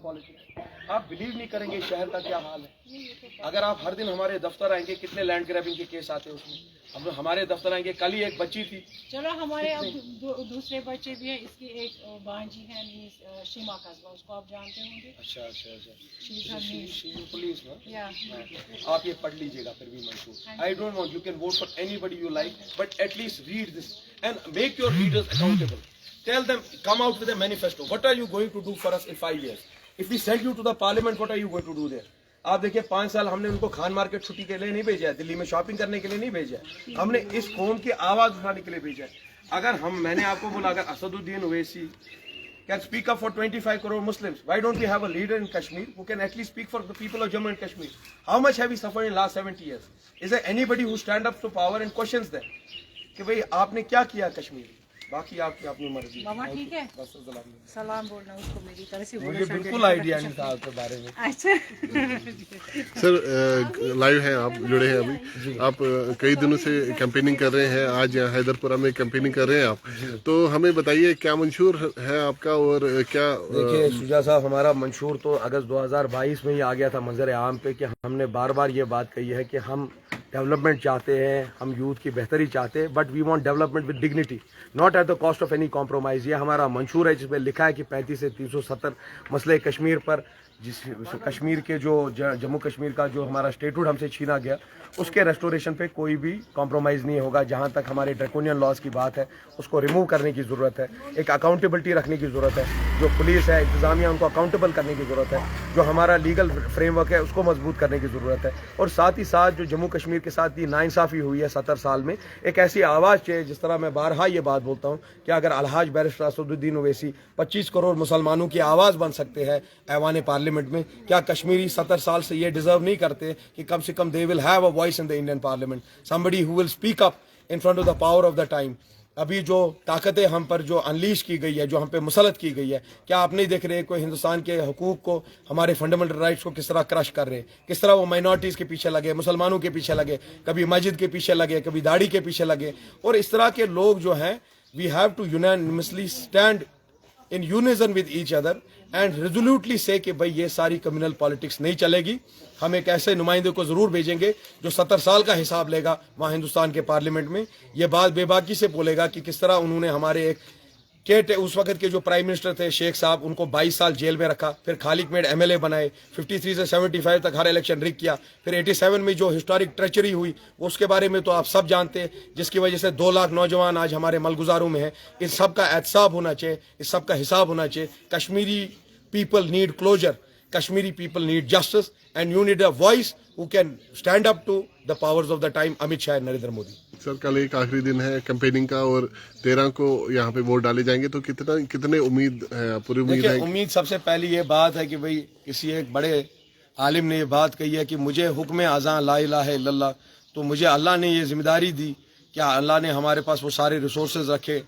Politics. आप believe नहीं करेंगे शहर का क्या हाल है। अगर आप हर दिन हमारे दफ्तर आएंगे, कितने लैंड ग्रैबिंग के केस आते हैं उसमें। हम हमारे दफ्तर आएंगे, कल ही एक बच्ची थी। चलो हमारे अब दूसरे बच्चे भी हैं। इसकी एक भांजी है शीमा कस्बा, उसको आप जानते होंगे। अच्छा पुलिस में या आप ये पढ़ लीजिएगा फिर भी मंशूर। I don't want, you can vote for anybody you like, but at least read this and make your readers accountable. Tell them, come out with a manifesto. What are you going to do for us in 5 years? If we send you to the parliament, what are you going to do there? आप देखिए 5 साल हमने उनको Khan market छुट्टी के लिए नहीं भेजा है, दिल्ली में शॉपिंग करने के लिए नहीं भेजा है, हमने इस कौम की आवाज उठाने के लिए भेजा है. अगर मैंने आपको बोला, अगर Asaduddin Owaisi can speak up for 25 crore Muslims, why don't we have a leader in Kashmir who can at least speak for the people of Jammu and Kashmir? How much have we suffered in last 70 years? Is there anybody who stand up to power and questions them कि भाई आपने क्या किया कश्मीर? बाकी आपकी अपनी मर्जी. मामा ठीक है, सलाम बोलना उसको मेरी तरफ से. मुझे बिल्कुल आइडिया नहीं था आपके बारे में. अच्छा सर, लाइव हैं आप, जुड़े हैं अभी आप, कई दिनों से कैंपेनिंग कर रहे हैं, आज यहाँ हैदरपुरा में कैंपेनिंग कर रहे हैं आप, तो हमें बताइए क्या मंशूर है आपका और क्या. देखिए शुजा साहब, हमारा मंशूर तो अगस्त 2022 में ही आ गया था मंजर आम पे कि हमने बार बार ये बात कही है कि हम डेवलपमेंट चाहते हैं, हम यूथ की बेहतरी चाहते हैं, but we want development with dignity, not at the cost of any compromise. ये हमारा मंशूर है जिसमें लिखा है कि 35 से 370 मसले कश्मीर पर, जिस कश्मीर के जो जम्मू कश्मीर का जो हमारा स्टेटहुड हमसे छीना गया, उसके रेस्टोरेशन पे कोई भी कॉम्प्रोमाइज़ नहीं होगा. जहाँ तक हमारे ड्रैकोनियन लॉज की बात है, उसको रिमूव करने की ज़रूरत है. एक अकाउंटेबिलिटी रखने की ज़रूरत है. जो पुलिस है, इंतज़ामिया, उनको अकाउंटेबल करने की ज़रूरत है. जो हमारा लीगल फ्रेमवर्क है उसको मजबूत करने की ज़रूरत है. और साथ ही साथ जो जम्मू कश्मीर के साथ ये नाइंसाफ़ी हुई है 70 साल में, एक ऐसी आवाज़ चाहिए. जिस तरह मैं बारहा ये बात बोलता हूँ कि अगर अलहाज बैरिस्टर असदुद्दीन ओवैसी 25 करोड़ मुसलमानों की आवाज़ बन सकते हैं ऐवान पार्लियामेंट में, क्या कश्मीरी 70 साल से ये डिजर्व नहीं करते कि कम से कम they will have a voice in the Indian parliament, somebody who will speak up in front of the power of the time. अभी जो ताकतें हम पर जो अनलीश की गई है, जो हम पे मुसलत की गई है, क्या आप नहीं देख रहे कोई हिंदुस्तान के हुकूक को, हमारे फंडामेंटल राइट्स को किस तरह क्रश कर रहे हैं, किस तरह वो माइनॉरिटीज़ के पीछे लगे, मुसलमानों के पीछे लगे, कभी मस्जिद के पीछे लगे, कभी दाढ़ी के पीछे लगे. और इस तरह के लोग जो हैं, we have to unanimously stand in unison with each other and resolutely say कि भाई ये सारी कम्युनल पॉलिटिक्स नहीं चलेगी. हम एक ऐसे नुमाइंदे को ज़रूर भेजेंगे जो 70 साल का हिसाब लेगा वहाँ हिंदुस्तान के पार्लियामेंट में. ये बात बेबाकी से बोलेगा कि किस तरह उन्होंने हमारे एक उस वक्त के जो प्राइम मिनिस्टर थे शेख साहब, उनको 22 साल जेल में रखा, फिर खालिक मेड MLA बनाए, 53 से 75 तक हर इलेक्शन रिग किया, फिर 87 में जो हिस्टोरिक ट्रेचरी हुई उसके बारे में तो आप सब जानते हैं, जिसकी वजह से 2 लाख नौजवान आज हमारे मलगुजारों में हैं. इस सब का एहतसाब होना चाहिए, इस सब का हिसाब होना चाहिए. Kashmiri people need closure, Kashmiri people need justice, and you need a voice who can stand up to the powers of the time, Amit Shah and Narendra Modi. Sir, कल एक आखिरी दिन है कैंपेनिंग का और 13 को यहाँ पे वोट डाले जाएंगे, तो कितने उम्मीद है, पूरी उम्मीद है? उम्मीद सबसे पहली ये बात है कि भाई किसी एक बड़े आलिम ने ये बात कही है कि मुझे हुक्म आज़ां ला इलाहा इल्लल्लाह, तो मुझे अल्लाह ने ये जिम्मेदारी दी, क्या अल्लाह ने हमारे पास वो सारे रिसोर्सेज रखे,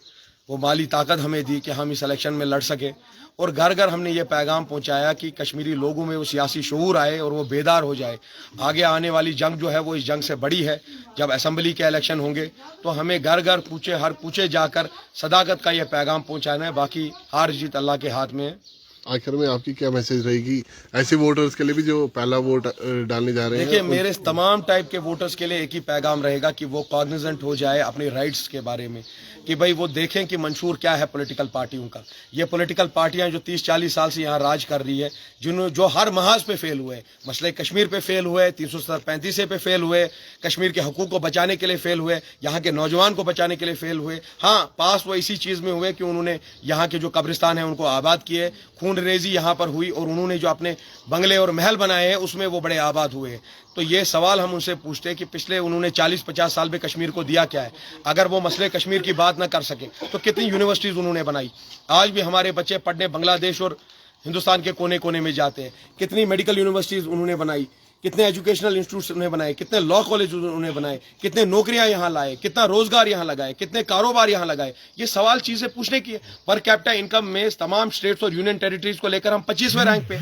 वो माली ताकत हमें दी कि हम इस इलेक्शन में लड़ सके. और घर घर हमने ये पैगाम पहुंचाया कि कश्मीरी लोगों में वो सियासी शऊर आए और वो बेदार हो जाए. आगे आने वाली जंग जो है वो इस जंग से बड़ी है. जब असेंबली के इलेक्शन होंगे तो हमें घर घर हर पूछे जाकर सदाकत का ये पैगाम पहुंचाना है. बाकी हार जीत अल्लाह के हाथ में है. आखिर में आपकी क्या मैसेज रहेगी ऐसे वोटर्स के लिए भी जो पहला वोट डालने जा रहे हैं? देखिए, मेरे तमाम टाइप के वोटर्स के लिए एक ही पैगाम रहेगा कि वो कॉग्निजेंट हो जाए अपने राइट्स के बारे में, कि भाई वो देखें कि मंशूर क्या है पॉलिटिकल पार्टियों का. ये पॉलिटिकल पार्टियां जो 30-40 साल से यहाँ राज कर रही है, जो हर महाज पे फेल हुए, मसले कश्मीर पे फेल हुए, 335 पे फेल हुए, कश्मीर के हकूक को बचाने के लिए फेल हुए, यहाँ के नौजवान को बचाने के लिए फेल हुए. हाँ, पास वो इसी चीज़ में हुए कि उन्होंने यहाँ के जो कब्रिस्तान है उनको आबाद किए, खून रेजी यहाँ पर हुई, और उन्होंने जो अपने बंगले और महल बनाए हैं उसमें वो बड़े आबाद हुए. तो ये सवाल हम उनसे पूछते हैं कि पिछले उन्होंने 40-50 साल में कश्मीर को दिया क्या है. अगर वो मसले कश्मीर की बात ना कर सके तो कितनी यूनिवर्सिटीज़ उन्होंने बनाई. आज भी हमारे बच्चे पढ़ने बांग्लादेश और हिंदुस्तान के कोने कोने में जाते हैं. कितनी मेडिकल यूनिवर्सिटीज़ उन्होंने बनाई, कितने एजुकेशनल इंस्टीट्यूट्स उन्होंने बनाए, कितने लॉ कॉलेज उन्होंने बनाए, कितने नौकरियां यहाँ लाए, कितना रोजगार यहाँ लगाए, कितने कारोबार यहाँ लगाए. ये सवाल चीजें पूछने की है. पर कैपिटा इनकम में तमाम स्टेट्स और यूनियन टेरिटरीज को लेकर हम 25वें रैंक पे,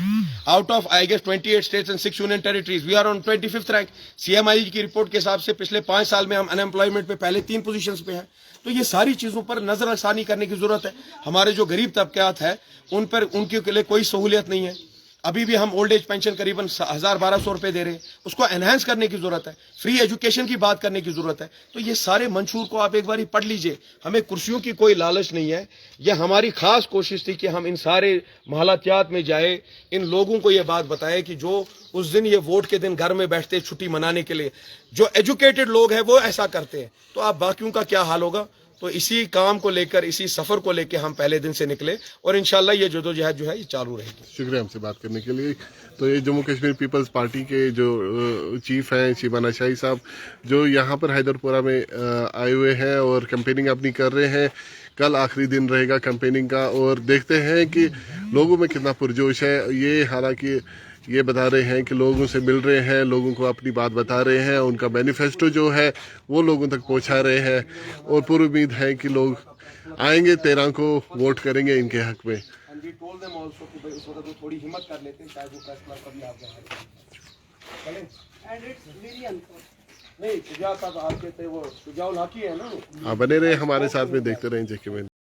out of I guess 28 states and 6 union territories, we are on 25th rank. CMI की रिपोर्ट के हिसाब से पिछले 5 साल में हम अनएम्प्लॉयमेंट पे पहले 3 पोजीशंस पे हैं. तो ये सारी चीजों पर नजरसानी करने की जरूरत है. हमारे जो गरीब तबकात है उन पर, उनके लिए कोई सहूलियत नहीं है. अभी भी हम ओल्ड एज पेंशन करीबन 1000-1200 रुपए दे रहे हैं, उसको एनहांस करने की जरूरत है, फ्री एजुकेशन की बात करने की जरूरत है। तो ये सारे मंशूर को आप एक बार पढ़ लीजिए। हमें कुर्सियों की कोई लालच नहीं है, यह हमारी खास कोशिश थी कि हम इन सारे महलातियात में जाए, इन लोगों को ये बात बताए कि जो उस दिन ये वोट के दिन घर में बैठते छुट्टी मनाने के लिए, जो एजुकेटेड लोग हैं वो ऐसा करते हैं, तो आप बाकियों का क्या हाल होगा। तो इसी काम को लेकर, इसी सफर को लेकर हम पहले दिन से निकले और इंशाल्लाह ये जदोजहद जो है ये चालू रहेगी। शुक्रिया हमसे बात करने के लिए। तो ये जम्मू कश्मीर पीपल्स पार्टी के जो चीफ हैं शिबाना शाही साहब, जो यहाँ पर हैदरपुरा में आए हुए हैं और कैंपेनिंग अपनी कर रहे हैं। कल आखिरी दिन रहेगा कैंपेनिंग का और देखते हैं कि लोगों में कितना पुरजोश है। ये हालांकि ये बता रहे हैं कि लोगों से मिल रहे हैं, लोगों को अपनी बात बता रहे हैं, उनका मैनिफेस्टो जो है वो लोगों तक पहुंचा रहे हैं और पूरी उम्मीद है कि लोग आएंगे 13 को वोट करेंगे इनके हक में। थोड़ी हिम्मत कर लेते हैं, शायद वो फैसला कभी आप नहीं, शुजा साहब आपके थे, वो शुजाउल हकी है ना। हाँ, बने रहे हमारे साथ में, देखते रहें जेके में।